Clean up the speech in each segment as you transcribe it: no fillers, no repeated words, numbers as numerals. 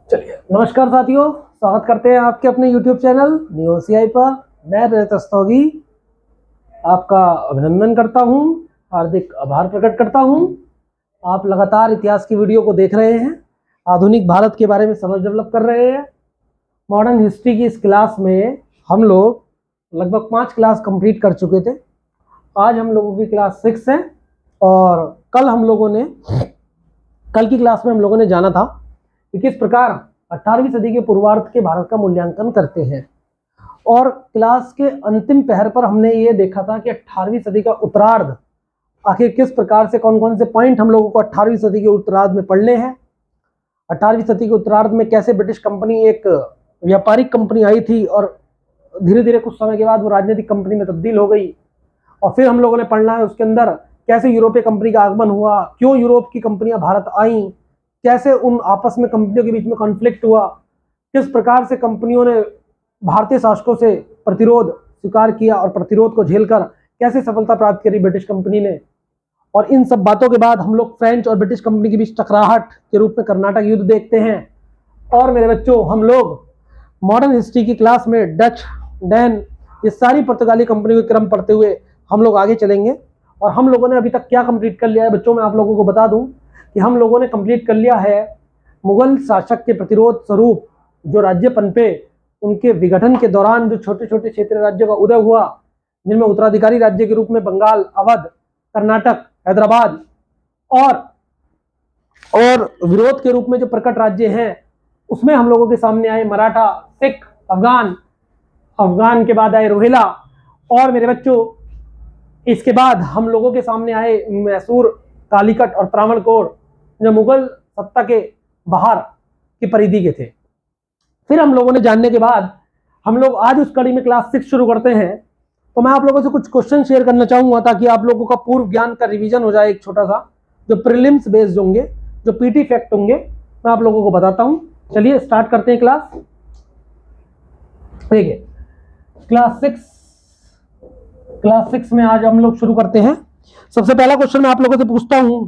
चलिए, नमस्कार साथियों, स्वागत करते हैं आपके अपने YouTube चैनल न्यू OCI पर। मैं रजत रस्तोगी आपका अभिनंदन करता हूं, हार्दिक आभार प्रकट करता हूं। आप लगातार इतिहास की वीडियो को देख रहे हैं, आधुनिक भारत के बारे में समझ डेवलप कर रहे हैं। मॉडर्न हिस्ट्री की इस क्लास में हम लोग लगभग 5 क्लास कंप्लीट कर चुके थे। आज हम लोगों की क्लास 6 है और कल की क्लास में हम लोगों ने जाना था कि किस प्रकार 18वीं सदी के पूर्वार्ध के भारत का मूल्यांकन करते हैं। और क्लास के अंतिम पहर पर हमने ये देखा था कि 18वीं सदी का उत्तरार्ध आखिर किस प्रकार से, कौन कौन से पॉइंट हम लोगों को 18वीं सदी के उत्तरार्ध में पढ़ने हैं। 18वीं सदी के उत्तरार्ध में कैसे ब्रिटिश कंपनी एक व्यापारिक कंपनी आई थी और धीरे धीरे कुछ समय के बाद वो राजनीतिक कंपनी में तब्दील हो गई। और फिर हम लोगों ने पढ़ना है उसके अंदर कैसे यूरोपीय कंपनी का आगमन हुआ, क्यों यूरोप की कंपनियां भारत आई, कैसे उन आपस में कंपनियों के बीच में कॉन्फ्लिक्ट हुआ, किस प्रकार से कंपनियों ने भारतीय शासकों से प्रतिरोध स्वीकार किया और प्रतिरोध को झेलकर कैसे सफलता प्राप्त करी ब्रिटिश कंपनी ने। और इन सब बातों के बाद हम लोग फ्रेंच और ब्रिटिश कंपनी के बीच टकराहट के रूप में कर्नाटक युद्ध देखते हैं। और मेरे बच्चों, हम लोग मॉडर्न हिस्ट्री की क्लास में डच, डैन, ये सारी पुर्तगाली कंपनियों के क्रम पढ़ते हुए हम लोग आगे चलेंगे। और हम लोगों ने अभी तक क्या कंप्लीट कर लिया है बच्चों, मैं आप लोगों को बता दूं कि हम लोगों ने कंप्लीट कर लिया है मुगल शासक के प्रतिरोध स्वरूप जो राज्य पनपे, उनके विघटन के दौरान जो छोटे छोटे क्षेत्रीय राज्यों का उदय हुआ, जिनमें उत्तराधिकारी राज्य के रूप में बंगाल, अवध, कर्नाटक, हैदराबाद और विरोध के रूप में जो प्रकट राज्य हैं, उसमें हम लोगों के सामने आए मराठा, सिख, अफगान के बाद आए रोहिला। और मेरे बच्चों, इसके बाद हम लोगों के सामने आए मैसूर, कालीकट और त्रावणकोर, जो मुगल सत्ता के बाहर की परिधि के थे। फिर हम लोगों ने जानने के बाद हम लोग आज उस कड़ी में क्लास 6 शुरू करते हैं। तो मैं आप लोगों से कुछ क्वेश्चन शेयर करना चाहूंगा ताकि आप लोगों का पूर्व ज्ञान का रिवीजन हो जाए। एक छोटा सा जो प्रीलिम्स बेस्ड होंगे, जो पीटी फैक्ट होंगे, मैं आप लोगों को बताता हूं। चलिए स्टार्ट करते हैं क्लास। देखिए, क्लास 6 में आज हम लोग शुरू करते हैं। सबसे पहला क्वेश्चन मैं आप लोगों से पूछता हूं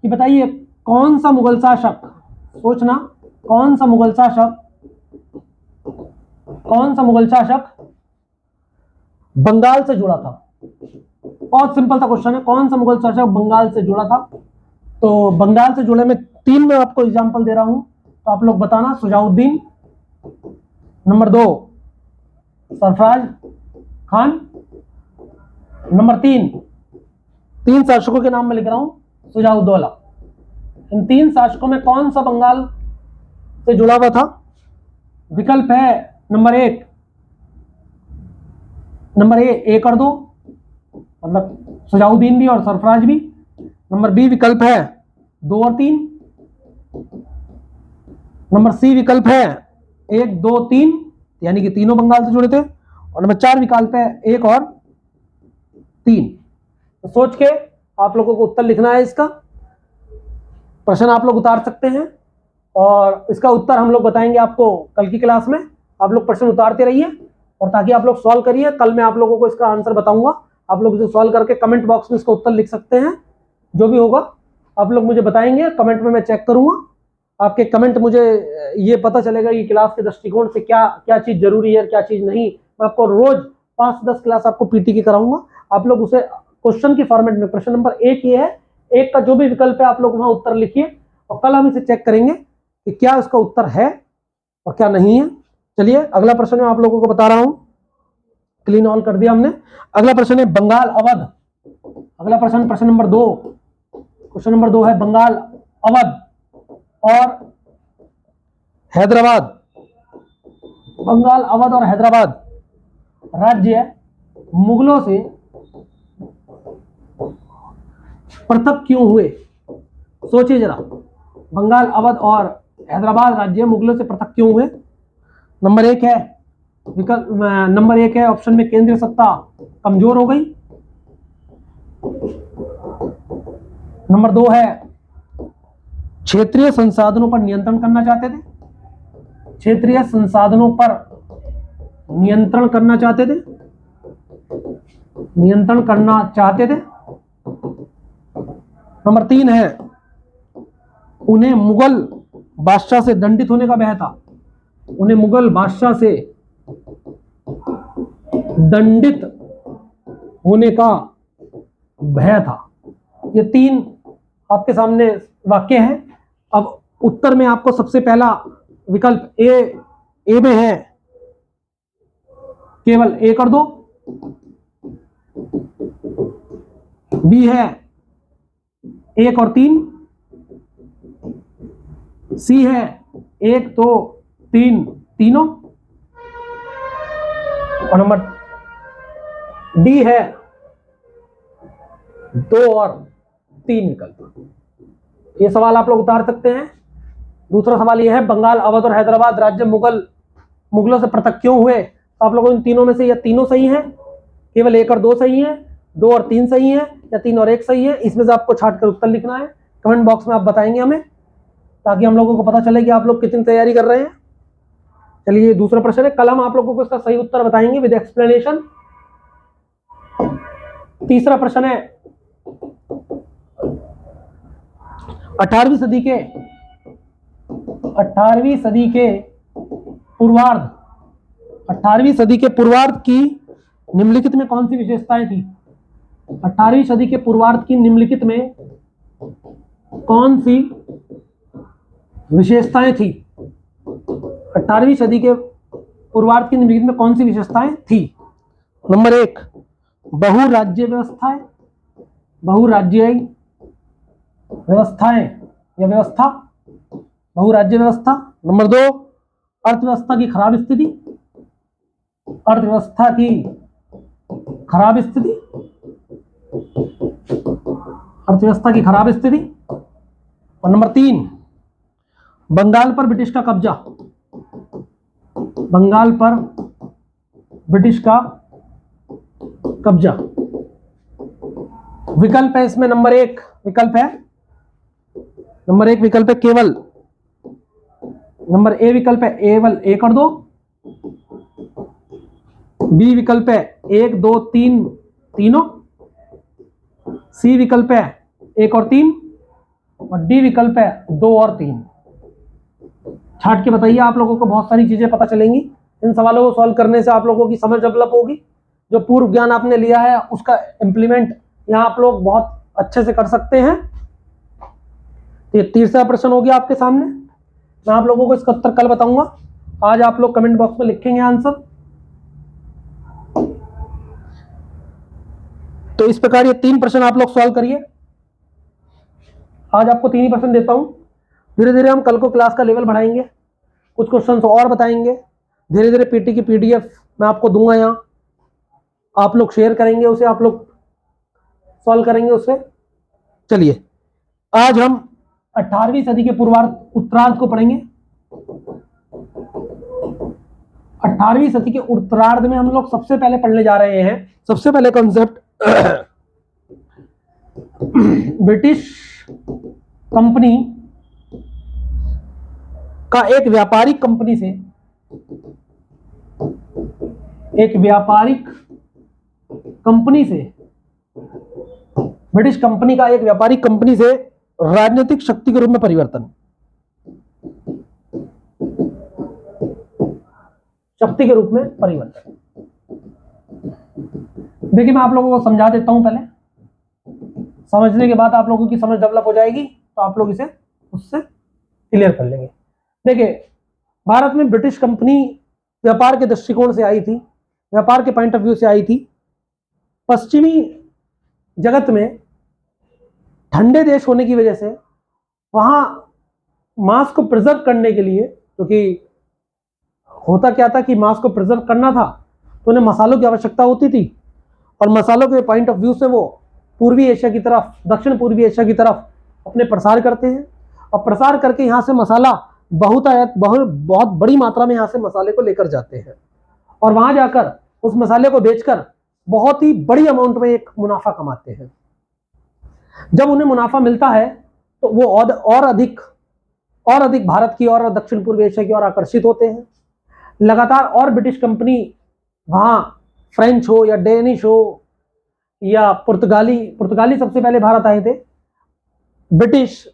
कि बताइए कौन सा मुगल शासक, सोचना, कौन सा मुगल शासक बंगाल से जुड़ा था। बहुत सिंपल सा क्वेश्चन है, कौन सा मुगल शासक बंगाल से जुड़ा था। तो बंगाल से जुड़े में 3 मैं आपको एग्जांपल दे रहा हूं, तो आप लोग बताना। सुजाउद्दीन, नंबर 2 सरफराज खान, नंबर 3 शासकों के नाम में लिख रहा हूं, सुजाउद्दौला। इन 3 शासकों में कौन सा बंगाल से जुड़ा हुआ था। विकल्प है नंबर 1, नंबर एक और 2, मतलब सुजाउद्दीन भी और सरफराज भी। नंबर बी विकल्प है 2 और 3। नंबर सी विकल्प है 1, 2, 3, यानी कि तीनों बंगाल से जुड़े थे। और नंबर 4 विकल्प है 1 और 3। तो सोच के आप लोगों को उत्तर लिखना है। इसका प्रश्न आप लोग उतार सकते हैं और इसका उत्तर हम लोग बताएंगे आपको कल की क्लास में। आप लोग प्रश्न उतारते रहिए और ताकि आप लोग सॉल्व करिए। कल मैं आप लोगों को इसका आंसर बताऊंगा, आप लोग इसे सॉल्व करके कमेंट बॉक्स में इसका उत्तर लिख सकते हैं। जो भी होगा आप लोग मुझे बताएंगे कमेंट में, मैं चेक करूंगा आपके कमेंट। मुझे ये पता चलेगा कि क्लास के दृष्टिकोण से क्या क्या चीज जरूरी है, क्या चीज नहीं। मैं आपको रोज 5-10 क्लास आपको पीटी की कराऊंगा। आप लोग उसे क्वेश्चन की फॉर्मेट में, प्रश्न नंबर 1 ये है, 1 का जो भी विकल्प है आप लोग वहां उत्तर लिखिए और कल हम इसे चेक करेंगे कि क्या उसका उत्तर है और क्या नहीं है। चलिए अगला प्रश्न मैं आप लोगों को बता रहा हूं। क्लीन ऑल कर दिया हमने। अगला प्रश्न है बंगाल अवध। अगला प्रश्न, प्रश्न नंबर 2, क्वेश्चन नंबर 2 है बंगाल, अवध और हैदराबाद। बंगाल, अवध और हैदराबाद राज्य मुगलों से पृथक क्यों हुए। सोचिए जरा, बंगाल, अवध और हैदराबाद राज्य मुगलों से पृथक क्यों हुए। नंबर 1 है विकल्प, नंबर 1 है ऑप्शन में केंद्रीय सत्ता कमजोर हो गई। नंबर 2 है क्षेत्रीय संसाधनों पर नियंत्रण करना चाहते थे। क्षेत्रीय संसाधनों पर नियंत्रण करना चाहते थे। नंबर 3 है उन्हें मुगल बादशाह से दंडित होने का भय था। उन्हें मुगल बादशाह से दंडित होने का भय था। ये 3 आपके सामने वाक्य हैं। अब उत्तर में आपको सबसे पहला विकल्प ए में है, केवल ए कर दो। बी है 1 और 3। सी है 1 2 3 तीनों। और नंबर डी है 2 और 3 विकल्प। ये सवाल आप लोग उतार सकते हैं। दूसरा सवाल ये है, बंगाल, अवध और हैदराबाद राज्य मुगलों से पृथक क्यों हुए? तो आप लोगों इन तीनों में से या तीनों सही हैं, केवल 1 और 2 सही हैं, 2 और 3 सही हैं, या 3 और 1 सही है। इसमें से आपको छांट कर उत्तर लिखना है। कमेंट बॉक्स में आप बताएंगे हमें, ताकि हम लोगों को पता चले कि आप लोग कितनी तैयारी कर रहे हैं। चलिए, दूसरा प्रश्न है, कल हम आप लोगों को इसका सही उत्तर बताएंगे विद एक्सप्लेनेशन। तीसरा प्रश्न है, 18वीं सदी के पूर्वार्ध की निम्नलिखित में कौन सी विशेषताएं थी? 18वीं सदी के पूर्वार्ध की निम्नलिखित में कौन सी विशेषताएं थी? 18वीं सदी के पूर्वार्ध की निम्नलिखित में कौन सी विशेषताएं थी? नंबर 1, बहुराज्य व्यवस्थाएं, बहुराज्यीय व्यवस्थाएं या व्यवस्था, बहुराज्य व्यवस्था। नंबर 2, अर्थव्यवस्था की खराब स्थिति, अर्थव्यवस्था की खराब स्थिति, अर्थव्यवस्था की खराब स्थिति। और नंबर 3, बंगाल पर ब्रिटिश का कब्जा, बंगाल पर ब्रिटिश का कब्जा। विकल्प है इसमें नंबर 1 विकल्प है, नंबर 1 विकल्प है केवल, नंबर ए विकल्प है केवल 1 और 2। बी विकल्प है 1 2 3 तीनों। सी विकल्प है 1 और 3। और डी विकल्प है 2 और 3। छाट के बताइए, आप लोगों को बहुत सारी चीजें पता चलेंगी। इन सवालों को सॉल्व करने से आप लोगों की समझ डेवलप होगी। जो पूर्व ज्ञान आपने लिया है उसका इंप्लीमेंट यहाँ आप लोग बहुत अच्छे से कर सकते हैं। तो ये तीसरा प्रश्न हो गया आपके सामने। मैं आप लोगों को इसका उत्तर कल बताऊंगा। आज आप लोग कमेंट बॉक्स में लिखेंगे आंसर। तो इस प्रकार ये 3 प्रश्न आप लोग सॉल्व करिए। आज आपको 3 ही प्रश्न देता हूं। धीरे धीरे हम कल को क्लास का लेवल बढ़ाएंगे, कुछ क्वेश्चन और बताएंगे। धीरे धीरे पीटी की पीडीएफ मैं आपको दूंगा, यहाँ आप लोग शेयर करेंगे उसे, आप लोग सॉल्व करेंगे उसे। चलिए, आज हम 18वीं सदी के पूर्वार्ध उत्तरार्ध को पढ़ेंगे। 18वीं सदी के उत्तरार्ध में हम लोग सबसे पहले पढ़ने जा रहे हैं, सबसे पहले कॉन्सेप्ट ब्रिटिश कंपनी का एक व्यापारिक कंपनी से, एक व्यापारिक कंपनी से, ब्रिटिश कंपनी का एक व्यापारिक कंपनी से राजनीतिक शक्ति के रूप में परिवर्तन, शक्ति के रूप में परिवर्तन। देखिए, मैं आप लोगों को समझा देता हूं पहले, समझने के बाद आप लोगों की समझ डेवलप हो जाएगी, तो आप लोग इसे उससे क्लियर कर लेंगे। देखिए, भारत में ब्रिटिश कंपनी व्यापार के दृष्टिकोण से आई थी, व्यापार के पॉइंट ऑफ व्यू से आई थी। पश्चिमी जगत में ठंडे देश होने की वजह से वहां मांस को प्रिजर्व करने के लिए, क्योंकि होता क्या था कि मांस को प्रिजर्व करना था तो उन्हें मसालों की आवश्यकता होती थी, और मसालों के पॉइंट ऑफ व्यू से वो पूर्वी एशिया की तरफ, दक्षिण पूर्वी एशिया की तरफ अपने प्रसार करते हैं, और प्रसार करके यहाँ से मसाला बहुत बड़ी मात्रा में यहाँ से मसाले को लेकर जाते हैं, और वहां जाकर उस मसाले को बेचकर बहुत ही बड़ी अमाउंट में एक मुनाफा कमाते हैं। जब उन्हें मुनाफा मिलता है तो वो और अधिक भारत की और दक्षिण पूर्व एशिया की ओर आकर्षित होते हैं। लगातार और ब्रिटिश कंपनी वहां, फ्रेंच हो या डेनिश हो या पुर्तगाली सबसे पहले भारत आए थे। ब्रिटिश,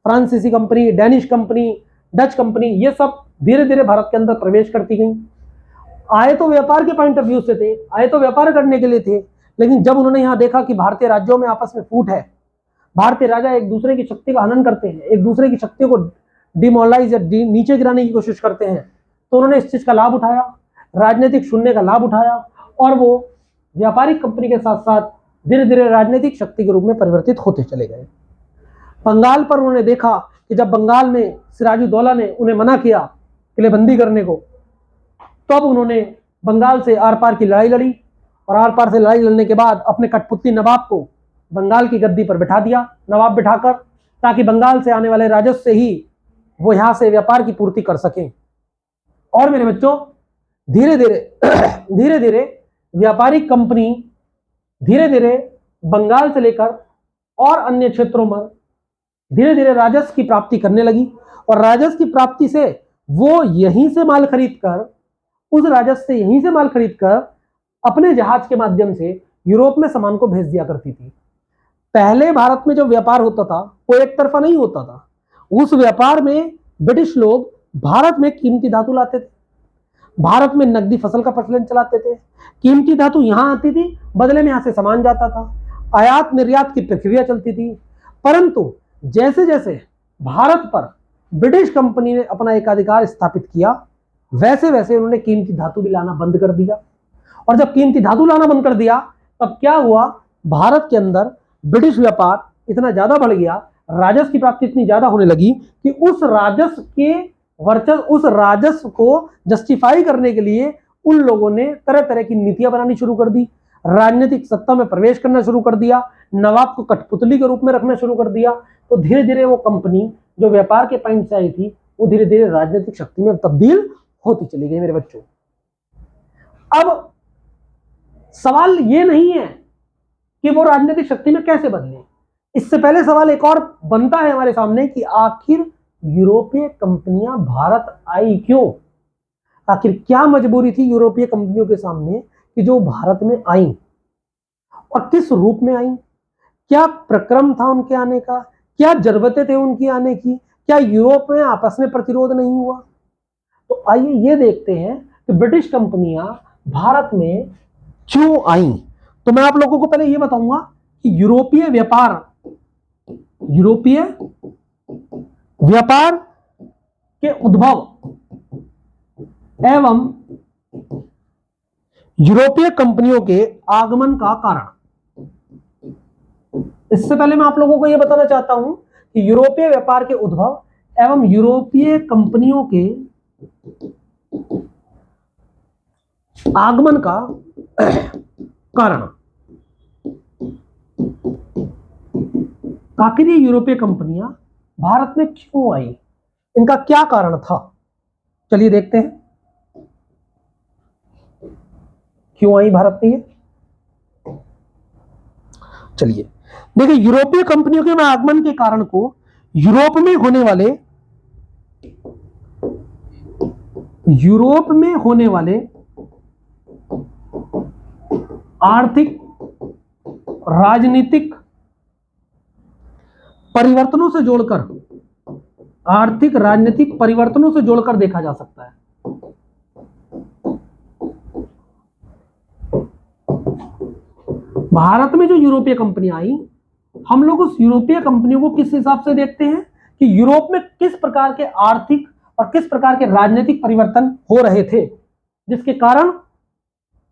फ्रांसीसी company, Danish company, Dutch company, ये सब धीरे धीरे भारत के अंदर प्रवेश करती गई। आए तो व्यापार के पॉइंट ऑफ व्यू से थे, आए तो व्यापार करने के लिए थे, लेकिन जब उन्होंने यहाँ देखा कि भारतीय राज्यों में आपस में फूट है, भारतीय राजा एक दूसरे की शक्ति का हनन करते हैं, एक दूसरे की शक्ति को डिमोरलाइज या नीचे गिराने की कोशिश करते हैं, तो उन्होंने इस चीज का लाभ उठाया, राजनीतिक शून्य का लाभ उठाया, और वो व्यापारिक कंपनी के साथ साथ धीरे धीरे राजनीतिक शक्ति के रूप में परिवर्तित होते चले गए। बंगाल पर उन्होंने देखा कि जब बंगाल में सिराजुद्दौला ने उन्हें मना किया किलेबंदी करने को, तब उन्होंने बंगाल से आर पार की लड़ाई लड़ी, और आर पार से लड़ाई लड़ने के बाद अपने कठपुतली नवाब को बंगाल की गद्दी पर बिठा दिया, नवाब बिठाकर, ताकि बंगाल से आने वाले राजस्व से ही वो यहां से व्यापार की पूर्ति कर सकें। और मेरे बच्चों, धीरे धीरे व्यापारिक कंपनी धीरे धीरे बंगाल से लेकर और अन्य क्षेत्रों में धीरे धीरे राजस्व की प्राप्ति करने लगी, और राजस्व की प्राप्ति से वो यहीं से माल खरीद कर, उस राजस्व से यहीं से माल खरीद कर अपने जहाज के माध्यम से यूरोप में सामान को भेज दिया करती थी। पहले भारत में जो व्यापार होता था वो एक तरफा नहीं होता था। उस व्यापार में ब्रिटिश लोग भारत में कीमती धातु लाते थे, भारत में नकदी फसल का प्रचलन चलाते थे, कीमती धातु यहां आती थी, बदले में यहां से सामान जाता था, आयात निर्यात की प्रक्रिया चलती थी। परंतु जैसे जैसे भारत पर ब्रिटिश कंपनी ने अपना एकाधिकार स्थापित किया, वैसे वैसे उन्होंने कीमती धातु भी लाना बंद कर दिया, और जब कीमती धातु लाना बंद कर दिया, तब क्या हुआ, भारत के अंदर ब्रिटिश व्यापार इतना ज्यादा बढ़ गया, राजस्व की प्राप्ति इतनी ज्यादा होने लगी कि उस राजस्व को जस्टिफाई करने के लिए उन लोगों ने तरह तरह की नीतियां बनानी शुरू कर दी, राजनीतिक सत्ता में प्रवेश करना शुरू कर दिया, नवाब को कठपुतली के रूप में रखना शुरू कर दिया। तो धीरे धीरे वो कंपनी जो व्यापार के पॉइंट से आई थी, वो धीरे धीरे राजनीतिक शक्ति में तब्दील होती चली गई। मेरे बच्चों, अब सवाल ये नहीं है कि वो राजनीतिक शक्ति में कैसे बदले, इससे पहले सवाल एक और बनता है हमारे सामने कि आखिर यूरोपीय कंपनियां भारत आई क्यों? आखिर क्या मजबूरी थी यूरोपीय कंपनियों के सामने कि जो भारत में आई, और किस रूप में आई? क्या प्रक्रम था उनके आने का? क्या जरूरतें थे उनकी आने की? क्या यूरोप में आपस में प्रतिरोध नहीं हुआ? तो आइए ये देखते हैं कि ब्रिटिश कंपनियां भारत में क्यों आई। तो मैं आप लोगों को पहले ये बताऊंगा कि यूरोपीय व्यापार के उद्भव एवं यूरोपीय कंपनियों के आगमन का कारण। इससे पहले मैं आप लोगों को यह बताना चाहता हूं कि यूरोपीय व्यापार के उद्भव एवं यूरोपीय कंपनियों के आगमन का कारण। आखिर ये यूरोपीय कंपनियां भारत में क्यों आई, इनका क्या कारण था? चलिए देखते हैं क्यों आई भारत में ये। चलिए देखिए, यूरोपीय कंपनियों के आगमन के कारण को यूरोप में होने वाले आर्थिक राजनीतिक परिवर्तनों से जोड़कर देखा जा सकता है। भारत में जो यूरोपीय कंपनियां आई, हम लोग उस यूरोपीय कंपनियों को किस हिसाब से देखते हैं कि यूरोप में किस प्रकार के आर्थिक और किस प्रकार के राजनीतिक परिवर्तन हो रहे थे, जिसके कारण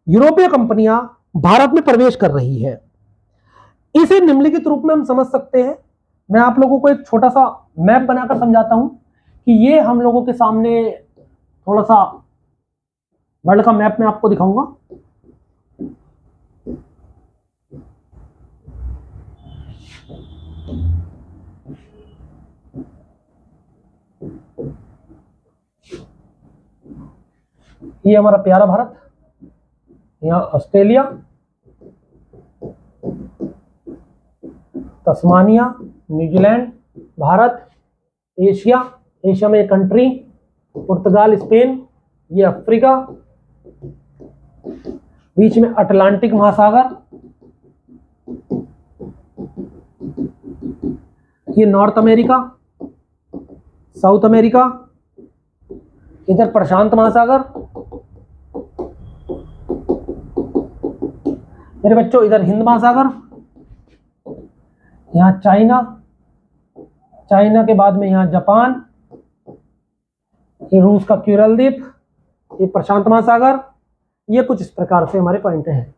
यूरोपीय कंपनियां भारत में प्रवेश कर रही है। इसे निम्नलिखित रूप में हम समझ सकते हैं। मैं आप लोगों को एक छोटा सा मैप बनाकर समझाता हूं कि ये हम लोगों के सामने थोड़ा सा वर्ल्ड का मैप मैं आपको दिखाऊंगा। ये हमारा प्यारा भारत, यहाँ Australia, Tasmania, New Zealand, Bharat, Asia में कंट्री, पुर्तगाल, स्पेन, ये अफ्रीका, बीच में अटलांटिक महासागर, ये नॉर्थ अमेरिका, साउथ अमेरिका, इधर प्रशांत महासागर, मेरे बच्चों इधर हिंद महासागर, यहाँ चाइना, चाइना के बाद में यहाँ जापान, ये रूस का क्यूरल द्वीप, ये प्रशांत महासागर, ये कुछ इस प्रकार से हमारे पॉइंट हैं।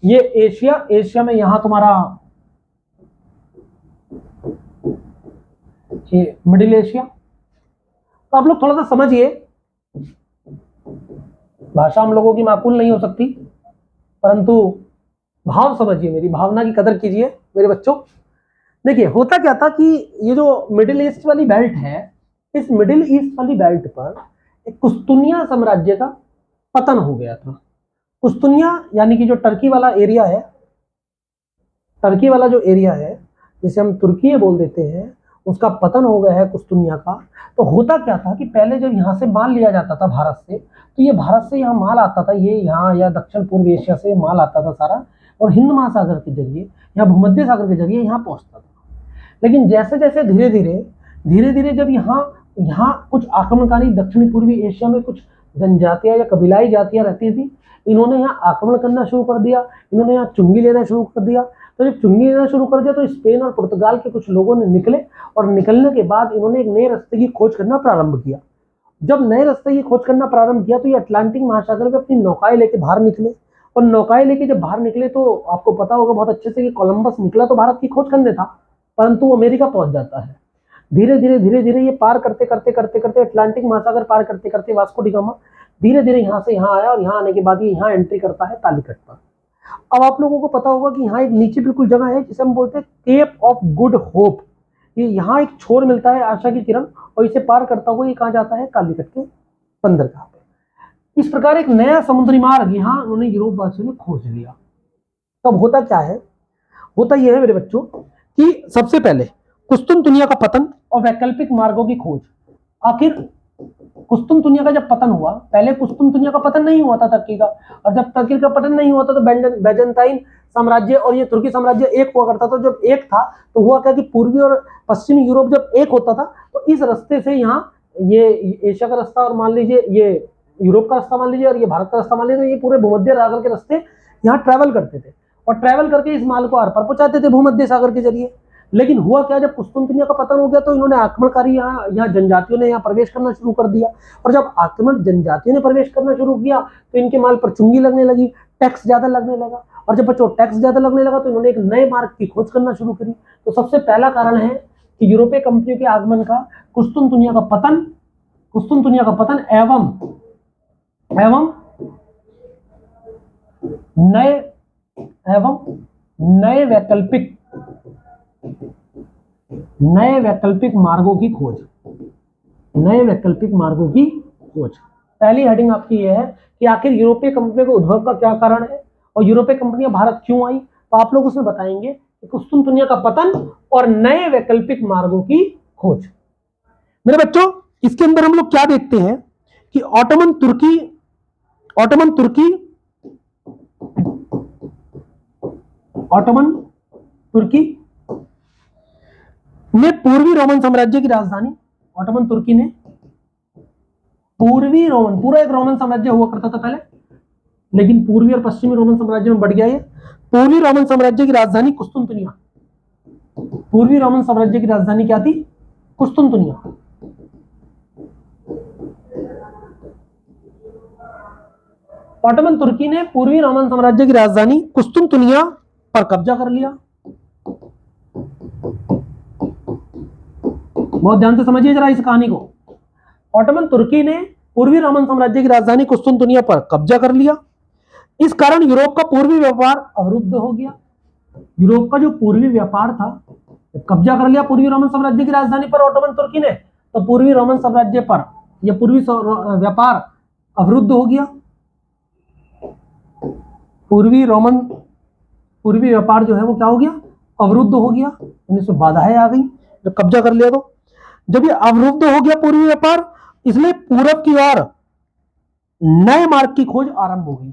ये एशिया, एशिया में यहाँ तुम्हारा ये मिडिल एशिया। तो आप लोग थोड़ा सा समझिए, भाषा हम लोगों की माकूल नहीं हो सकती, परंतु भाव समझिए, मेरी भावना की कदर कीजिए मेरे बच्चों। देखिए होता क्या था कि ये जो मिडिल ईस्ट वाली बेल्ट है, इस मिडिल ईस्ट वाली बेल्ट पर एक कुस्तुनिया साम्राज्य का पतन हो गया था। कुस्तुनिया यानी कि जो टर्की वाला एरिया है, टर्की वाला जो एरिया है जिसे हम तुर्की बोल देते हैं, उसका पतन हो गया है कुस्तुनिया का। तो होता क्या था कि पहले जब यहाँ से माल लिया जाता था भारत से, तो ये भारत से यहाँ माल आता था, ये यहाँ या दक्षिण पूर्व एशिया से माल आता था सारा, और हिंद महासागर के जरिए या भूमध्य सागर के जरिए यहाँ पहुँचता था। लेकिन जैसे जैसे धीरे धीरे जब यहाँ कुछ आक्रमणकारी दक्षिणी पूर्वी एशिया में कुछ जनजातियां या कबीलाई जातियां रहती थी, इन्होंने यहाँ आक्रमण करना शुरू कर दिया, इन्होंने यहाँ चुंगी लेना शुरू कर दिया। तो जब चुंगी लेना शुरू कर दिया तो स्पेन और पुर्तगाल के कुछ लोगों ने निकले, और निकलने के बाद इन्होंने एक नए रास्ते की खोज करना प्रारंभ किया। जब नए रास्ते की खोज करना प्रारंभ किया तो ये अटलांटिक महासागर में अपनी नौकाएं लेके बाहर निकले, और नौकाएं लेके जब बाहर निकले तो आपको पता होगा बहुत अच्छे से कि कोलंबस निकला तो भारत की खोज करने था, परंतु वो अमेरिका पहुंच जाता है। धीरे धीरे ये पार करते करते अटलांटिक महासागर पार करते करते वास्को डी गामा धीरे धीरे यहाँ से यहाँ आया, और यहाँ आने के बाद ये यहाँ एंट्री करता है कालीकट पर। अब आप लोगों को पता होगा कि यहाँ एक नीचे बिल्कुल जगह है जिसे हम बोलते हैं केप ऑफ गुड होप। ये यहाँ एक छोर मिलता है आशा की किरण, और इसे पार करता हुआ ये कहाँ जाता है, कालीकट के बंदरगाह पे। इस प्रकार एक नया समुद्री मार्ग यहाँ उन्होंने यूरोप वासियों ने खोज लिया। तब होता क्या है, होता यह है मेरे बच्चों कि सबसे पहले कुस्तुनतुनिया का पतन और वैकल्पिक मार्गों की खोज। आखिर कुस्तुनतुनिया का जब पतन हुआ, पहले कुस्तुनतुनिया का पतन नहीं हुआ था टर्की का, और जब टर्की का पतन नहीं हुआ था तो बैजेंटाइन साम्राज्य और ये तुर्की साम्राज्य एक हुआ करता था। जब एक था तो हुआ क्या कि पूर्वी और पश्चिमी यूरोप जब एक होता था, तो इस रास्ते से यहाँ ये एशिया का रास्ता और मान लीजिए ये यूरोप का रास्ता मान लीजिए और ये भारत का रास्ता मान लीजिए, तो ये पूरे भूमध्य सागर के रास्ते यहाँ ट्रैवल करते थे, और ट्रैवल करके इस माल को आर पार पहुंचाते थे भूमध्य सागर के जरिए। लेकिन हुआ क्या, जब कुस्तुनतुनिया का पतन हो गया तो इन्होंने आक्रमणकारी यहाँ जनजातियों ने यहाँ प्रवेश करना शुरू कर दिया, और जब आक्रमण जनजातियों ने प्रवेश करना शुरू किया तो इनके माल पर चुंगी लगने लगी, टैक्स ज्यादा लगने लगा, और जब बच्चों टैक्स ज्यादा लगने लगा तो इन्होंने एक नए मार्ग की खोज करना शुरू करी। तो सबसे पहला कारण है कि यूरोपीय कंपनियों के आगमन का कुस्तुनतुनिया का पतन एवं नए वैकल्पिक मार्गों की खोज। पहली हेडिंग आपकी यह है कि आखिर यूरोपीय कंपनियों के उद्भव का क्या कारण है और यूरोपीय कंपनियां भारत क्यों आई। तो आप लोग उसमें बताएंगे कि कुस्तुनतुनिया का पतन और नए वैकल्पिक मार्गों की खोज। मेरे बच्चों, इसके अंदर हम लोग क्या देखते हैं कि ऑटोमन तुर्की ने पूर्वी रोमन साम्राज्य की राजधानी, ऑटोमन तुर्की ने पूर्वी रोमन, पूरा एक रोमन साम्राज्य हुआ करता था पहले, लेकिन पूर्वी और पश्चिमी रोमन साम्राज्य में बढ़ गया ये। पूर्वी रोमन साम्राज्य की राजधानी कुस्तुनतुनिया, पूर्वी रोमन साम्राज्य की राजधानी क्या थी, कुस्तुनतुनिया। ऑटोमन तुर्की ने पूर्वी रोमन साम्राज्य की राजधानी कुस्तुनतुनिया पर कब्जा कर लिया। बहुत ध्यान से समझिए जरा इस कहानी को। ऑटोमन तुर्की ने पूर्वी रोमन साम्राज्य की राजधानी कुस्तुनतुनिया पर कब्जा कर लिया। इस कारण यूरोप का पूर्वी व्यापार अवरुद्ध हो गया। यूरोप का जो पूर्वी व्यापार था, कब्जा कर लिया पूर्वी रोमन साम्राज्य की राजधानी पर ऑटोमन तुर्की ने, तो पूर्वी रोमन साम्राज्य पर यह पूर्वी व्यापार अवरुद्ध हो गया। पूर्वी व्यापार जो है वो क्या हो गया, अवरुद्ध हो गया, इसमें बाधाएं आ गई जब कब्जा कर लिया। तो जब ये अवरुद्ध हो गया पूर्वी व्यापार, इसलिए पूरब की ओर नए मार्ग की खोज आरंभ हो गई।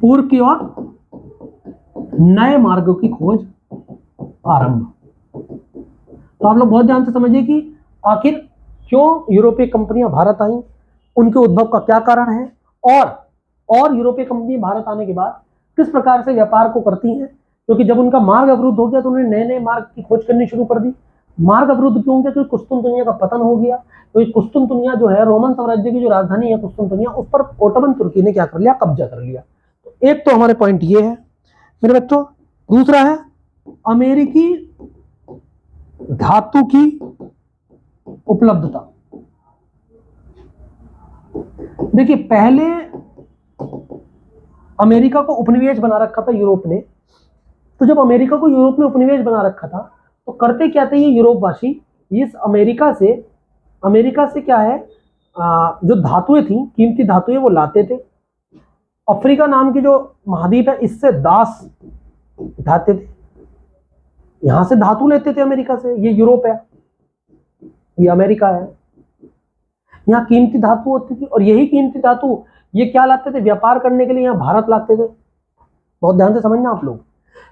पूर्व की ओर नए मार्गों की खोज आरंभ। तो आप लोग बहुत ध्यान से समझिए कि आखिर क्यों यूरोपीय कंपनियां भारत आई, उनके उद्भव का क्या कारण है, और यूरोपीय कंपनी भारत आने के बाद किस प्रकार से व्यापार को करती हैं। क्योंकि जब उनका मार्ग अवरुद्ध हो गया तो उन्होंने नए नए मार्ग की खोज करनी शुरू कर दी। मार्ग अवरुद्ध क्यों हो गया? क्योंकि कुस्तुनतुनिया का पतन हो गया। तो कुस्तुनतुनिया जो है रोमन साम्राज्य की जो राजधानी है कुस्तुनतुनिया, उस पर ओटोमन तुर्की ने क्या कर लिया? कब्जा कर लिया। तो एक तो हमारे पॉइंट ये है मेरे बच्चों। दूसरा है अमेरिकी धातु की उपलब्धता। देखिए, पहले अमेरिका को उपनिवेश बना रखा था यूरोप ने। तो जब अमेरिका को यूरोप में उपनिवेश बना रखा था तो करते क्या थे ये यूरोपवासी, इस अमेरिका से क्या है, जो धातुएं थी, कीमती धातुएं वो लाते थे। अफ्रीका नाम की जो महाद्वीप है इससे दास उठाते थे, यहां से धातु लेते थे अमेरिका से। ये यूरोप है, ये अमेरिका है। यहाँ कीमती धातु होती थी और यही कीमती धातु ये क्या लाते थे? व्यापार करने के लिए यहाँ भारत लाते थे। बहुत ध्यान से समझना आप लोग।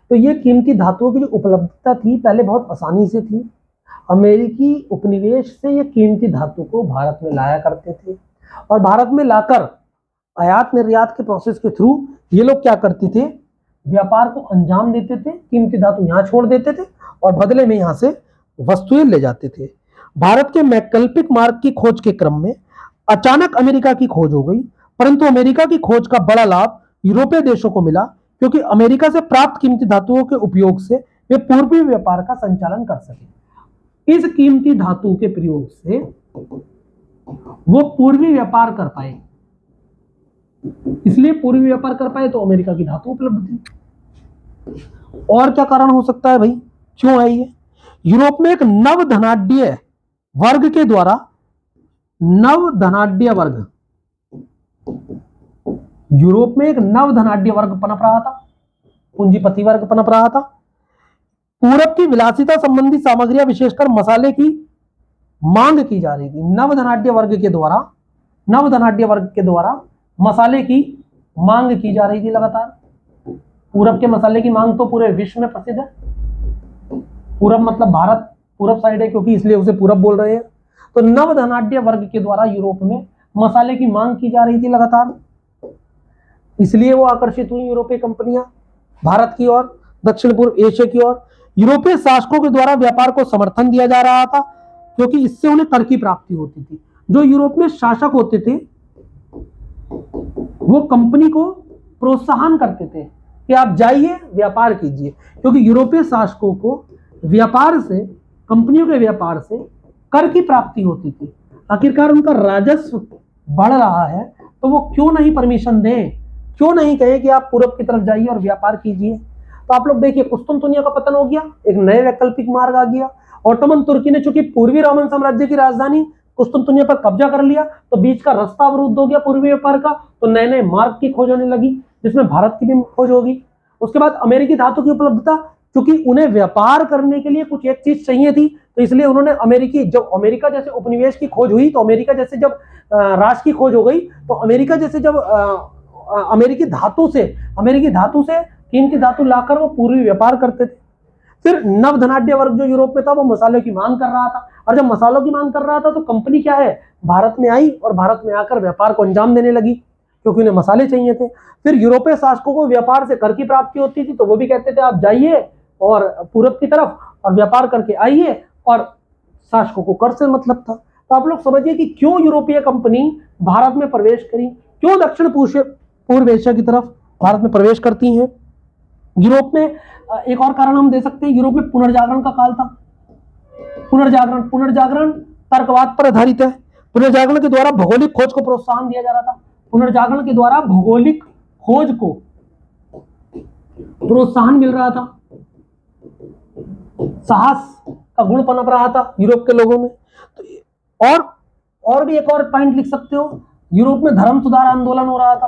तो ये कीमती धातुओं की जो उपलब्धता थी पहले बहुत आसानी से थी। अमेरिकी उपनिवेश से ये कीमती धातु को भारत में लाया करते थे और भारत में लाकर आयात निर्यात के प्रोसेस के थ्रू ये लोग क्या करते थे? व्यापार को अंजाम देते थे। कीमती धातु यहाँ छोड़ देते थे और बदले में यहाँ से वस्तुएं ले जाते थे। भारत के वैकल्पिक मार्ग की खोज के क्रम में अचानक अमेरिका की खोज हो गई, परंतु अमेरिका की खोज का बड़ा लाभ यूरोपीय देशों को मिला क्योंकि अमेरिका से प्राप्त कीमती धातुओं के उपयोग से वे पूर्वी व्यापार का संचालन कर सके। इस कीमती धातु के प्रयोग से वो पूर्वी व्यापार कर पाए, इसलिए पूर्वी व्यापार कर पाए तो अमेरिका की धातु उपलब्ध थी। और क्या कारण हो सकता है भाई, क्यों है ये? यूरोप में एक नव धनाढ्य वर्ग के द्वारा, यूरोप में एक नव धनाढ्य वर्ग पनप रहा था, पूंजीपति वर्ग पनप रहा था। पूरब की विलासिता संबंधी सामग्रियां विशेषकर मसाले की मांग की जा रही थी। नव धनाढ्य वर्ग के द्वारा मसाले की मांग की जा रही थी लगातार। पूरब के मसाले की मांग तो पूरे विश्व में प्रसिद्ध है। पूरब मतलब भारत, पूरब साइड है क्योंकि इसलिए उसे पूरब बोल रहे हैं। तो नव धनाढ्य वर्ग के द्वारा यूरोप में मसाले की मांग की जा रही थी लगातार, इसलिए वो आकर्षित हुई यूरोपीय कंपनियां भारत की ओर, दक्षिण पूर्व एशिया की ओर। यूरोपीय शासकों के द्वारा व्यापार को समर्थन दिया जा रहा था क्योंकि इससे उन्हें कर की प्राप्ति होती थी। जो यूरोप में शासक होते थे वो कंपनी को प्रोत्साहन करते थे कि आप जाइए व्यापार कीजिए, क्योंकि यूरोपीय शासकों को व्यापार से, कंपनियों के व्यापार से कर की प्राप्ति होती थी। आखिरकार उनका राजस्व बढ़ रहा है तो वो क्यों नहीं परमिशन दें, क्यों नहीं कहे कि आप पूरब की तरफ जाइए और व्यापार कीजिए। तो आप लोग देखिए, कुस्तुनतुनिया का पतन हो गया, एक नए वैकल्पिक मार्ग आ गया। ओटोमन तुर्की ने चूंकि पूर्वी रोमन साम्राज्य की राजधानी कुस्तुनतुनिया पर कब्जा कर लिया तो बीच का रास्ता अवरुद्ध हो गया पूर्वी व्यापार का, तो नए नए मार्ग की खोज होने लगी जिसमें भारत की भी खोज होगी। उसके बाद अमेरिकी धातु की उपलब्धता, क्योंकि उन्हें व्यापार करने के लिए कुछ एक चीज चाहिए थी तो इसलिए उन्होंने जब अमेरिका जैसे उपनिवेश की खोज हुई तो अमेरिका जैसे जब राष्ट्र की खोज हो गई तो अमेरिका जैसे जब अमेरिकी धातु से कीमती धातु लाकर वो पूर्वी व्यापार करते थे। फिर नव धनाढ्य वर्ग जो यूरोप में था वो मसालों की मांग कर रहा था, और जब मसालों की मांग कर रहा था तो कंपनी क्या है, भारत में आई और भारत में आकर व्यापार को अंजाम देने लगी क्योंकि उन्हें मसाले चाहिए थे। फिर यूरोपीय शासकों को व्यापार से कर की प्राप्ति होती थी तो वो भी कहते थे आप जाइए और पूरब की तरफ और व्यापार करके आइए, और शासकों को कर से मतलब था। तो आप लोग समझिए कि क्यों यूरोपीय कंपनी भारत में प्रवेश करी, क्यों दक्षिण पूर्व एशिया की तरफ भारत में प्रवेश करती हैं। यूरोप में एक और कारण हम दे सकते हैं, यूरोप में पुनर्जागरण का काल था। पुनर्जागरण तर्कवाद पर आधारित है। पुनर्जागरण के द्वारा भौगोलिक खोज को प्रोत्साहन दिया जा रहा था। पुनर्जागरण के द्वारा भौगोलिक खोज को प्रोत्साहन मिल रहा था, साहस का गुण पनप रहा था यूरोप के लोगों में। और भी एक और पॉइंट लिख सकते हो, यूरोप में धर्म सुधार आंदोलन हो रहा था।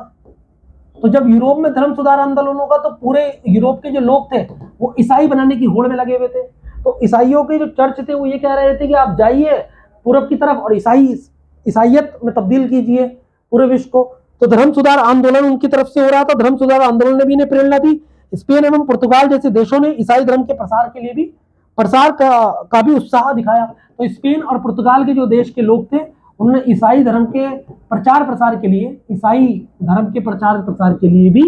तो जब यूरोप में धर्म सुधार आंदोलन होगा तो पूरे यूरोप के जो लोग थे वो ईसाई बनाने की होड़ में लगे हुए थे। तो ईसाइयों के जो चर्च थे वो ये कह रहे थे कि आप जाइए पूरब की तरफ और ईसाइयत में तब्दील कीजिए पूरे विश्व को। तो धर्म सुधार आंदोलन उनकी तरफ से हो रहा था। धर्म सुधार आंदोलन ने भी इन्हें प्रेरणा दी। स्पेन एवं पुर्तगाल जैसे देशों ने ईसाई धर्म के प्रसार के लिए भी प्रसार का भी उत्साह दिखाया। तो स्पेन और पुर्तगाल के जो देश के लोग थे, उन्होंने ईसाई धर्म के प्रचार प्रसार के लिए, ईसाई धर्म के प्रचार प्रसार के लिए भी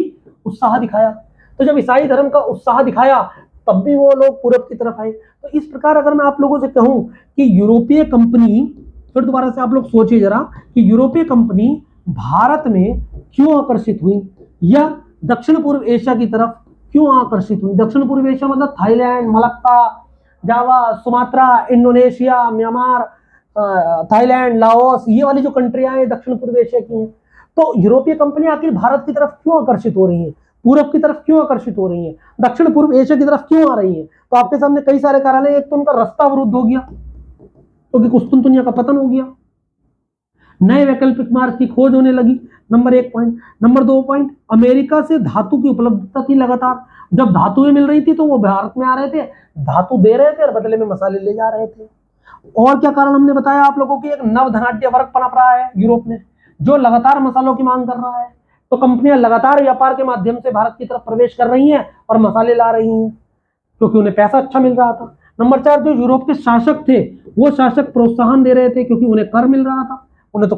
उत्साह दिखाया। तो जब ईसाई धर्म का उत्साह दिखाया तब भी वो लोग पूरब की तरफ आए। तो इस प्रकार अगर मैं आप लोगों से कहूं कि यूरोपीय कंपनी, फिर दोबारा से आप लोग सोचिए जरा कि यूरोपीय कंपनी भारत में क्यों आकर्षित हुई या दक्षिण पूर्व एशिया की तरफ क्यों आकर्षित हुई। दक्षिण पूर्व एशिया मतलब Thailand, Malacca, Java, Sumatra, Indonesia, Myanmar, Thailand, Laos, ये वाली जो कंट्रियां हैं दक्षिण पूर्व एशिया की हैं। तो यूरोपीय कंपनी आखिर भारत की तरफ क्यों आकर्षित हो रही है, पूरब की तरफ क्यों आकर्षित हो रही है, दक्षिण पूर्व एशिया की तरफ क्यों आ रही है। तो आपके सामने कई सारे कारण है। एक तो उनका रास्ता अवरुद्ध हो गया क्योंकि कुस्तुनतुनिया का पतन हो गया, नए वैकल्पिक मार्ग की खोज होने लगी, number 1 point. Number 2 point, America से धातु की उपलब्धता थी लगातार। जब धातुएं मिल रही थी तो वो भारत में आ रहे थे, धातु दे रहे थे और बदले में मसाले ले जा रहे थे। और क्या कारण हमने बताया आप लोगों की, एक नव धनाढ्य वर्ग पनप रहा है यूरोप में जो लगातार मसालों की मांग कर रहा है। तो कंपनियां लगातार व्यापार के माध्यम से भारत की तरफ प्रवेश कर रही हैं और मसाले ला रही हैं क्योंकि उन्हें पैसा अच्छा मिल रहा था। नंबर 4, जो यूरोप के शासक थे वो शासक प्रोत्साहन दे रहे थे क्योंकि उन्हें कर मिल रहा था, उन्हें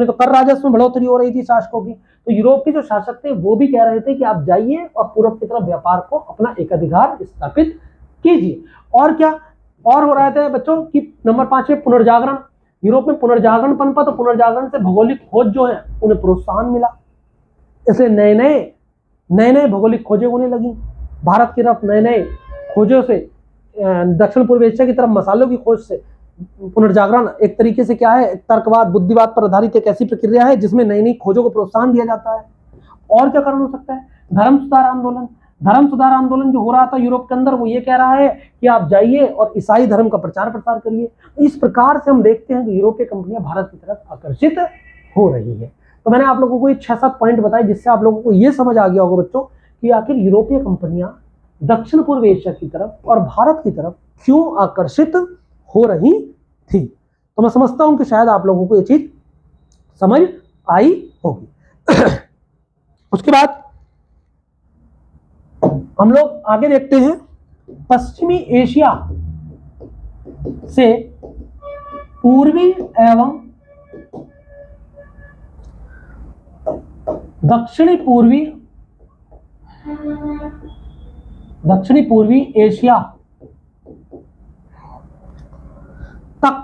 तो कर राजस्व में बढ़ोतरी हो रही थी शासकों की। तो यूरोप के जो शासक थे वो भी कह रहे थे कि आप जाइए और पूरब की तरफ व्यापार को अपना एकाधिकार स्थापित कीजिए। और क्या और हो रहा था बच्चों की, नंबर 5 है पुनर्जागरण। यूरोप में पुनर्जागरण पनपा, तो पुनर्जागरण से भौगोलिक खोज जो है उन्हें प्रोत्साहन मिला, इसलिए नए नए भौगोलिक खोजें होने लगी भारत की तरफ। नए नए खोजों से दक्षिण पूर्व एशिया की तरफ मसालों की खोज से पुनर्जागरण एक तरीके से क्या है, तर्कवाद, बुद्धिवाद पर आधारित एक ऐसी प्रक्रिया है जिसमें नई नई खोजों को प्रोत्साहन दिया जाता है। और क्या कारण हो सकता है, धर्म सुधार आंदोलन। धर्म सुधार आंदोलन जो हो रहा था यूरोप के अंदर, वो ये कह रहा है कि आप जाइए और ईसाई धर्म का प्रचार प्रसार करिए। तो इस प्रकार से हम देखते हैं कि यूरोपीय कंपनियां भारत की तरफ आकर्षित हो रही है। तो मैंने आप लोगों को ये 6-7 पॉइंट बताए जिससे आप लोगों को ये समझ आ गया होगा बच्चों कि आखिर यूरोपीय कंपनियां दक्षिण पूर्व एशिया की तरफ और भारत की तरफ क्यों आकर्षित हो रही थी। तो मैं समझता हूं कि शायद आप लोगों को ये चीज समझ आई होगी। उसके बाद हम लोग आगे देखते हैं, पश्चिमी एशिया से पूर्वी एवं दक्षिणी पूर्वी एशिया तक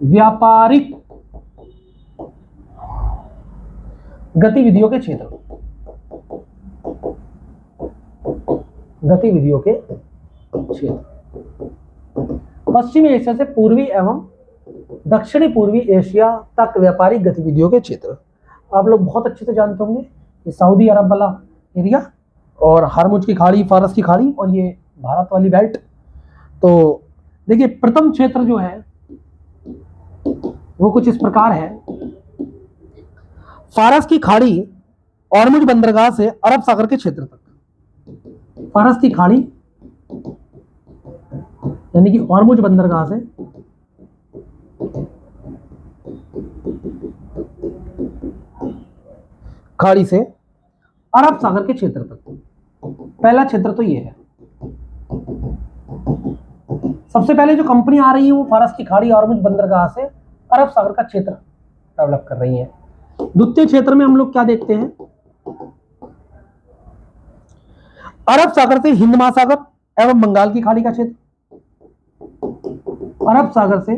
व्यापारिक गतिविधियों के क्षेत्र, पश्चिमी एशिया से पूर्वी एवं दक्षिणी पूर्वी एशिया तक व्यापारिक गतिविधियों के क्षेत्र। आप लोग बहुत अच्छे से जानते होंगे ये सऊदी अरब वाला एरिया और हार्मुज की खाड़ी, फारस की खाड़ी और ये भारत वाली बेल्ट। तो देखिए प्रथम क्षेत्र जो है वो कुछ इस प्रकार है, फारस की खाड़ी हॉर्मुज बंदरगाह से अरब सागर के क्षेत्र तक। फारस की खाड़ी यानी कि हॉर्मुज बंदरगाह से खाड़ी से अरब सागर के क्षेत्र तक। पहला क्षेत्र तो ये है। सबसे पहले जो कंपनी आ रही है वो फारस की खाड़ी हॉर्मुज बंदरगाह से अरब सागर का क्षेत्र डेवलप कर रही है। द्वितीय क्षेत्र में हम लोग क्या देखते हैं, अरब सागर से हिंद महासागर एवं बंगाल की खाड़ी का क्षेत्र। अरब सागर से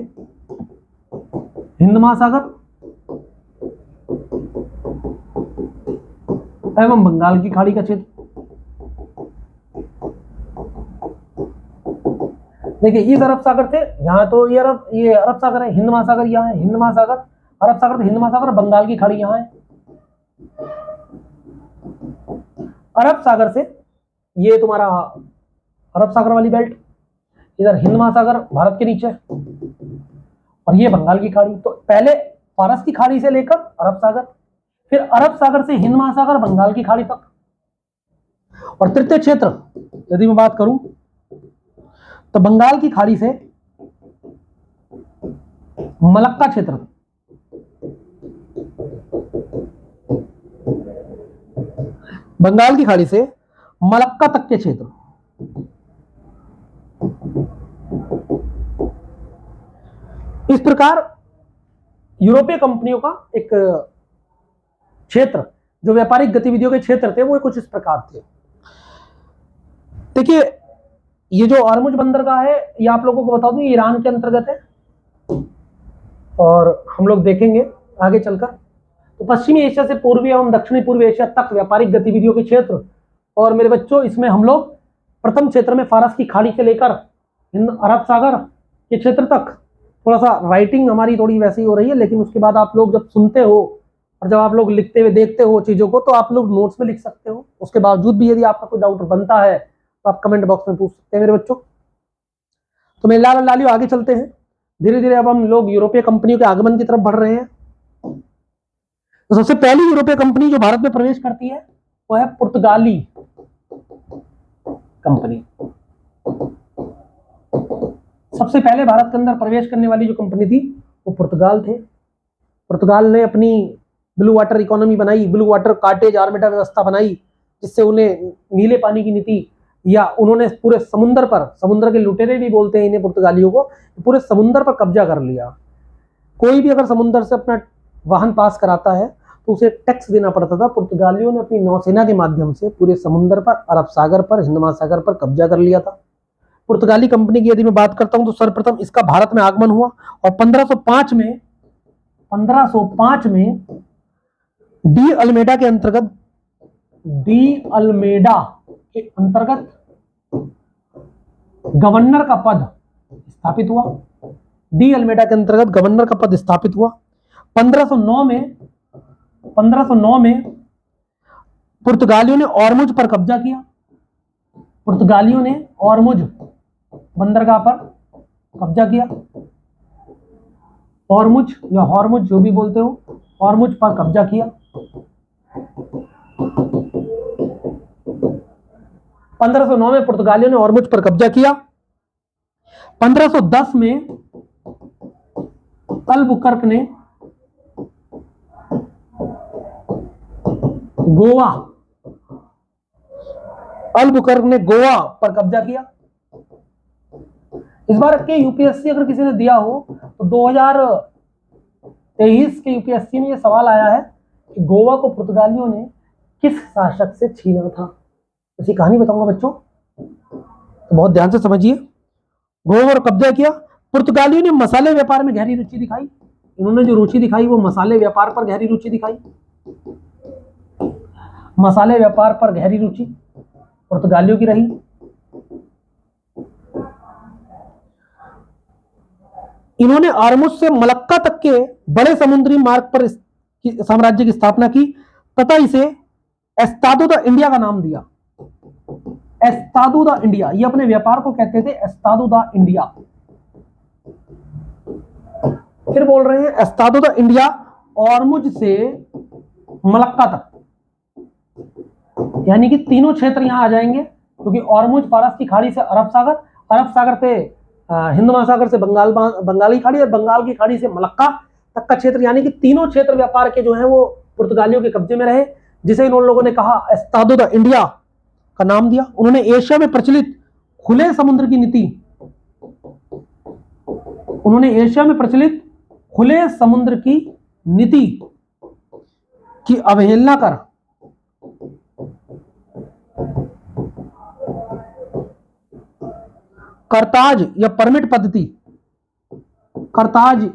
हिंद महासागर एवं बंगाल की खाड़ी का क्षेत्र। देखिए इस अरब सागर से यहां तो ये अरब सागर है, हिंद महासागर यहां है, हिंद महासागर, अरब सागर से हिंद महासागर, बंगाल की खाड़ी यहां है। अरब सागर से ये तुम्हारा अरब सागर वाली बेल्ट, इधर हिंद महासागर भारत के नीचे और ये बंगाल की खाड़ी। तो पहले फारस की खाड़ी से लेकर अरब सागर, फिर अरब सागर से हिंद महासागर, बंगाल की खाड़ी तक। और तृतीय क्षेत्र यदि मैं बात करूं तो बंगाल की खाड़ी से मलक्का क्षेत्र, बंगाल की खाड़ी से मलक्का तक के क्षेत्र। इस प्रकार यूरोपीय कंपनियों का एक क्षेत्र, जो व्यापारिक गतिविधियों के क्षेत्र थे, वो कुछ इस प्रकार थे। देखिए, ये जो ऑर्मुज बंदरगाह है, ये आप लोगों को बता दूं, ये ईरान के अंतर्गत है, और हम लोग देखेंगे आगे चलकर। तो पश्चिमी एशिया से पूर्वी एवं दक्षिणी पूर्व एशिया तक व्यापारिक गतिविधियों के क्षेत्र, और मेरे बच्चों इसमें हम लोग प्रथम क्षेत्र में फारस की खाड़ी से लेकर हिंद अरब सागर के क्षेत्र तक, थोड़ा सा राइटिंग हमारी थोड़ी वैसी हो रही है, लेकिन उसके बाद आप लोग जब सुनते हो और जब आप लोग लिखते हुए देखते हो चीजों को, तो आप लोग नोट्स में लिख सकते हो। उसके बावजूद भी यदि आपका कोई डाउट बनता है तो आप कमेंट बॉक्स में पूछ सकते हैं मेरे बच्चों। तो मेरे लाल लालियों, आगे चलते हैं धीरे धीरे। अब हम लोग यूरोपीय कंपनियों के आगमन की तरफ बढ़ रहे हैं। तो सबसे पहली यूरोपीय कंपनी जो भारत में प्रवेश करती है वो है पुर्तगाली कंपनी। सबसे पहले भारत के अंदर प्रवेश करने वाली जो कंपनी थी वो पुर्तगाल थे। पुर्तगाल ने अपनी ब्लू वाटर इकोनॉमी बनाई, ब्लू वाटर कार्टेज आर्मेडा व्यवस्था बनाई, जिससे उन्हें नीले पानी की नीति, या उन्होंने पूरे समुद्र पर, समुद्र के लुटेरे भी बोलते हैं इन्हें पुर्तगालियों को, पूरे समुद्र पर कब्जा कर लिया। कोई भी अगर समुद्र से अपना वाहन पास कराता है तो उसे टैक्स देना पड़ता था। पुर्तगालियों ने अपनी नौसेना के माध्यम से पूरे समुद्र पर, अरब सागर पर, हिंद महासागर पर कब्जा कर लिया था। पुर्तगाली कंपनी की यदि मैं बात करता हूं तो सर्वप्रथम इसका भारत में आगमन हुआ, और 1505 में डी अल्मेडा के अंतर्गत, गवर्नर का पद स्थापित हुआ। डी अल्मेडा के अंतर्गत गवर्नर का पद स्थापित हुआ। 1509 में पुर्तगालियों ने ऑर्मुज पर कब्जा किया। पुर्तगालियों ने ऑर्मुज बंदरगाह पर कब्जा किया। ऑर्मुज या हॉर्मुज जो भी बोलते हो, ऑर्मुज पर कब्जा किया। 1509 में पुर्तगालियों ने ऑर्मुज पर कब्जा किया। 1510 में अल्बुकर्क ने गोवा पर कब्जा किया। इस बार के यूपीएससी अगर किसी ने दिया हो तो 2023 के यूपीएससी में यह सवाल आया है कि गोवा को पुर्तगालियों ने किस शासक से छीना था। इसी कहानी बताऊंगा बच्चों, तो बहुत ध्यान से समझिए। गोवा पर कब्जा किया। पुर्तगालियों ने मसाले व्यापार में गहरी रुचि दिखाई। इन्होंने जो रुचि दिखाई वो मसाले व्यापार पर गहरी रुचि दिखाई। मसाले व्यापार पर गहरी रुचि पुर्तगालियों की रही। इन्होंने ऑर्मुज से मलक्का तक के बड़े समुद्री मार्ग पर साम्राज्य की स्थापना की तथा इसे एस्तादो द इंडिया का नाम दिया। एस्तादो द इंडिया, ये अपने व्यापार को कहते थे एस्तादो द इंडिया। फिर बोल रहे हैं एस्तादो द इंडिया, ऑर्मुज से मलक्का तक, यानी कि तीनों क्षेत्र यहां आ जाएंगे, क्योंकि ऑर्मुज फारस की खाड़ी से अरब सागर, अरब सागर पे हिंद महासागर से बंगाल की खाड़ी, और बंगाल की खाड़ी से मलक्का तक का क्षेत्र, यानी कि तीनों क्षेत्र व्यापार के जो हैं वो पुर्तगालियों के कब्जे में रहे, जिसे इन लोगों ने कहा एस्तादो द इंडिया का नाम दिया। उन्होंने एशिया में प्रचलित खुले समुद्र की नीति, उन्होंने एशिया में प्रचलित खुले समुद्र की नीति की अवहेलना कर करताज या परमिट पद्धति, करताज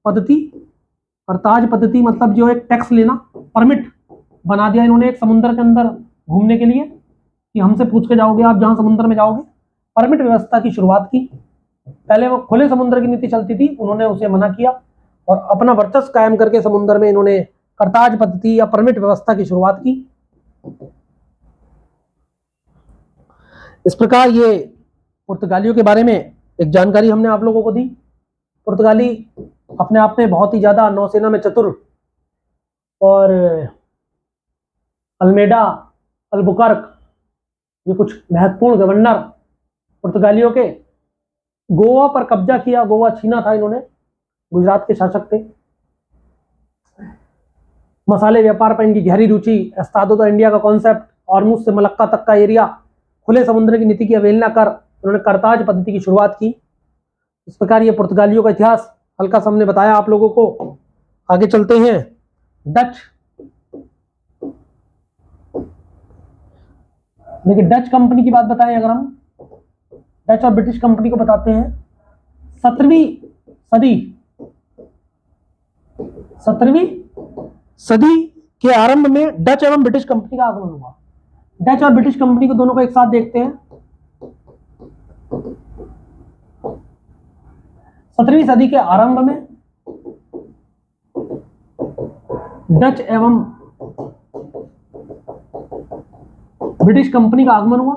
पद्धति मतलब जो एक टैक्स लेना, परमिट बना दिया इन्होंने एक समुद्र के अंदर घूमने के लिए, कि हमसे पूछ के जाओगे आप जहां समुद्र में जाओगे। परमिट व्यवस्था की शुरुआत की। पहले वो खुले समुद्र की नीति चलती थी, उन्होंने उसे मना किया और अपना वर्चस्व कायम करके समुद्र में इन्होंने करताज पद्धति या परमिट व्यवस्था की शुरुआत की। इस प्रकार ये पुर्तगालियों के बारे में एक जानकारी हमने आप लोगों को दी। पुर्तगाली अपने आप में बहुत ही ज्यादा नौसेना में चतुर, और अल्मेडा, अल्बुकर्क, ये कुछ महत्वपूर्ण गवर्नर पुर्तगालियों के। गोवा पर कब्जा किया, गोवा छीना था इन्होंने, गुजरात के शासक थे। मसाले व्यापार पर इनकी गहरी रुचि, एस्तादो द इंडिया का कॉन्सेप्ट, ऑर्मुज से मलक्का तक का एरिया, खुले समुद्र की नीति की अवहेलना कर उन्होंने करताज पद्धति की शुरुआत की। इस प्रकार ये पुर्तगालियों का इतिहास हल्का सा हमने बताया आप लोगों को। आगे चलते हैं। डच, देखिए डच कंपनी की बात बताएं अगर हम, डच और ब्रिटिश कंपनी को बताते हैं। 17वीं सदी, 17वीं सदी के आरंभ में डच एवं ब्रिटिश कंपनी का आगमन हुआ। डच और ब्रिटिश कंपनी को दोनों को एक साथ देखते हैं। 17वीं सदी के आरंभ में डच एवं ब्रिटिश कंपनी का आगमन हुआ।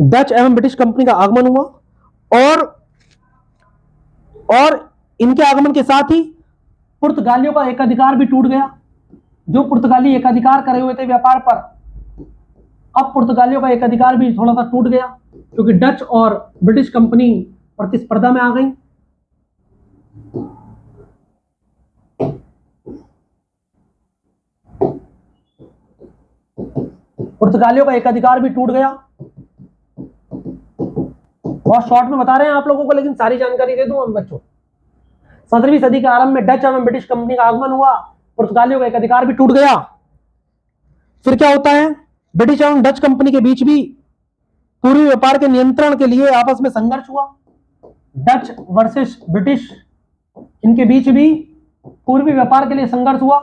डच एवं ब्रिटिश कंपनी का आगमन हुआ और इनके आगमन के साथ ही पुर्तगालियों का एकाधिकार भी टूट गया। जो पुर्तगाली एकाधिकार करे हुए थे व्यापार पर, अब पुर्तगालियों का एकाधिकार भी थोड़ा सा टूट गया, क्योंकि डच और ब्रिटिश कंपनी प्रतिस्पर्धा में आ गई। पुर्तगालियों का एकाधिकार भी टूट गया। बहुत शॉर्ट में बता रहे हैं आप लोगों को, लेकिन सारी जानकारी दे दूं हम बच्चों। 17वीं सदी के आरंभ में डच एवं ब्रिटिश कंपनी का आगमन हुआ, पुर्तगालियों का एकाधिकार भी टूट गया। फिर क्या होता है, ब्रिटिश एवं डच कंपनी के बीच भी पूर्वी व्यापार के नियंत्रण के लिए आपस में संघर्ष हुआ। डच वर्सेस ब्रिटिश, इनके बीच भी पूर्वी व्यापार के लिए संघर्ष हुआ।